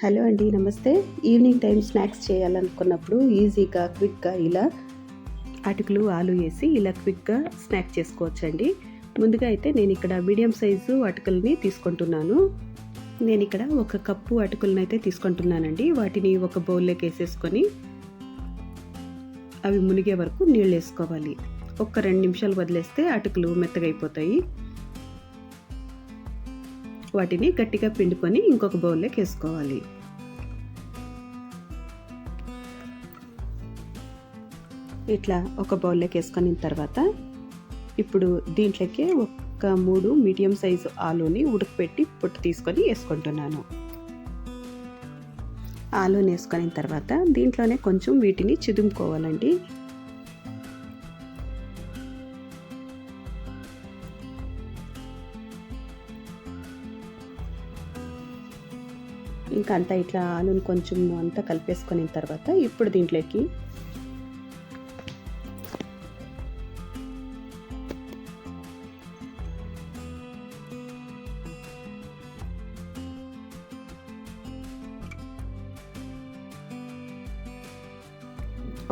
Hello అండి, నమస్తే. Evening time snacks చేయాలనుకున్నప్పుడు ఈజీగా క్విక్గా ఇలా అటుకులు ఆలు వేసి ఇలా క్విక్గా స్నాక్ చేసుకోవచ్చండి. ముందుగా అయితే నేను ఇక్కడ మీడియం సైజు అటుకుల్ని తీసుకుంటున్నాను. నేను ఇక్కడ 1 కప్పు అటుకులను అయితే తీసుకుంటున్నానండి. వాటిని ఒక బౌల్లోకి వేసేసుకొని అవి మునిగే వరకు నీళ్ళు వేసుకోవాలి. 2 నిమిషాలు వదిలేస్తే అటుకులు మెత్తగా అయిపోతాయి. వాటిని గట్టిగా పిండుకొని ఇంకొక బౌల్లోకి వేసుకోవాలి. ఇట్లా ఒక బౌల్లోకి వేసుకున్న తర్వాత ఇప్పుడు దీంట్లోకి 3 మీడియం సైజు ఆలూని ఉడకపెట్టి పొట్టు తీసుకొని వేసుకుంటున్నాను. ఆలూని వేసుకున్న తర్వాత దీంట్లోనే కొంచెం వీటిని చిదుముకోవాలండి. ఇంకా అంతా ఇట్లా ఆలూని కొంచెం అంతా కలిపేసుకున్న తర్వాత ఇప్పుడు దీంట్లోకి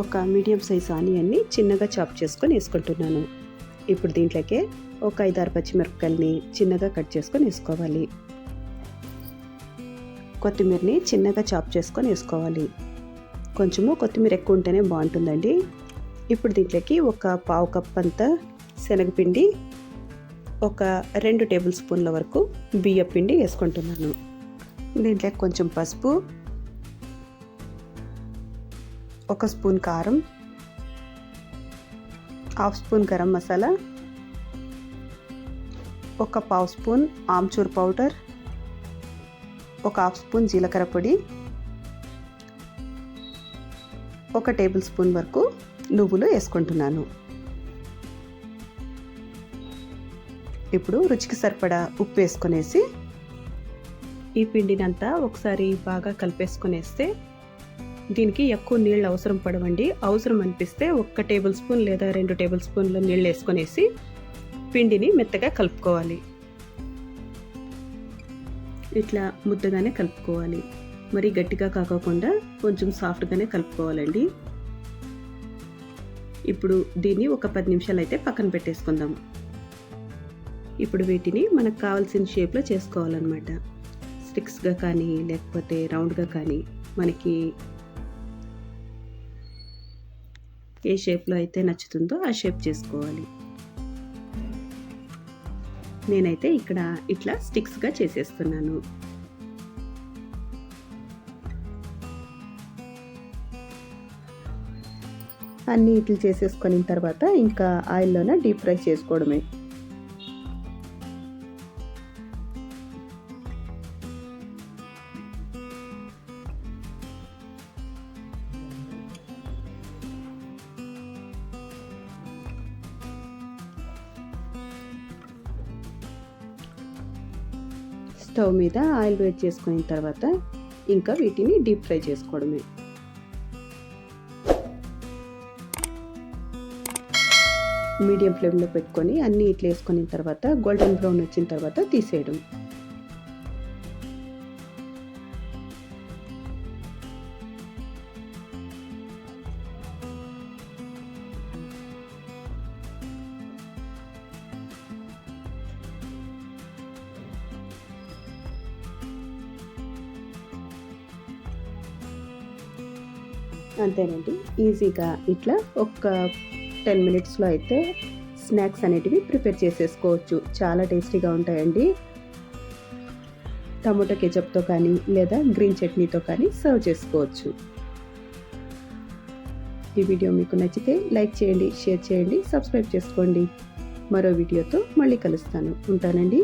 ఒక మీడియం సైజ్ ఆనియన్ని చిన్నగా చాప్ చేసుకొని వేసుకుంటున్నాను. ఇప్పుడు దీంట్లోకి ఒక 5-6 పచ్చిమిరపకాయలని చిన్నగా కట్ చేసుకొని వేసుకోవాలి. కొత్తిమీరని చిన్నగా చాప్ చేసుకొని వేసుకోవాలి. కొంచెము కొత్తిమీర ఎక్కువ ఉంటేనే బాగుంటుందండి. ఇప్పుడు దీంట్లోకి ఒక 1/2 కప్ అంతా శనగపిండి, ఒక 2 టేబుల్ స్పూన్ల వరకు బియ్యం పిండి వేసుకుంటున్నాను. దీంట్లోకి కొంచెం పసుపు, 1 స్పూన్ కారం, 1/2 స్పూన్ గరం మసాలా, ఒక 1/2 స్పూన్ ఆమ్చూర్ పౌడర్, ఒక 1/2 స్పూన్ జీలకర్ర పొడి, 1 టేబుల్ స్పూన్ వరకు నువ్వులు వేసుకుంటున్నాను. ఇప్పుడు రుచికి సరిపడా ఉప్పు వేసుకునేసి ఈ పిండినంతా ఒకసారి బాగా కలిపేసుకునేస్తే దీనికి ఎక్కువ నీళ్ళు అవసరం పడవండి. అవసరం అనిపిస్తే 1 టేబుల్ స్పూన్ లేదా 2 టేబుల్ స్పూన్ల నీళ్ళు వేసుకునేసి పిండిని మెత్తగా కలుపుకోవాలి. ఇట్లా ముద్దగానే కలుపుకోవాలి. మరి గట్టిగా కాకుండా కొంచెం సాఫ్ట్గానే కలుపుకోవాలండి. ఇప్పుడు దీన్ని ఒక 10 నిమిషాలు అయితే పక్కన పెట్టేసుకుందాం. ఇప్పుడు వీటిని మనకు కావాల్సిన షేప్లో చేసుకోవాలన్నమాట. స్టిక్స్గా కానీ లేకపోతే రౌండ్గా కానీ మనకి ఏ షేప్లో అయితే నచ్చుతుందో ఆ షేప్ చేసుకోవాలి. నేనైతే ఇక్కడ ఇట్లా స్టిక్స్గా చేసేస్తున్నాను. అన్నీ ఇట్లా చేసేసుకున్న తర్వాత ఇంకా ఆయిల్లోనే డీప్ ఫ్రై చేసుకోవడమే. స్టవ్ మీద ఆయిల్ వేడి చేసుకున్న తర్వాత ఇంకా వీటిని డీప్ ఫ్రై చేసుకోవడమే. మీడియం ఫ్లేమ్లో పెట్టుకొని అన్నీ ఇట్లా వేసుకున్న తర్వాత గోల్డెన్ బ్రౌన్ వచ్చిన తర్వాత తీసేయడం. అంతేనండి, ఈజీగా ఇట్లా ఒక 10 మినిట్స్లో అయితే స్నాక్స్ అనేటివి ప్రిపేర్ చేసేసుకోవచ్చు. చాలా టేస్టీగా ఉంటాయండి. టమోటా కెచప్తో కానీ లేదా గ్రీన్ చట్నీతో కానీ సర్వ్ చేసుకోవచ్చు. ఈ వీడియో మీకు నచ్చితే లైక్ చేయండి, షేర్ చేయండి, సబ్స్క్రైబ్ చేసుకోండి. మరో వీడియోతో మళ్ళీ కలుస్తాను. ఉంటానండి.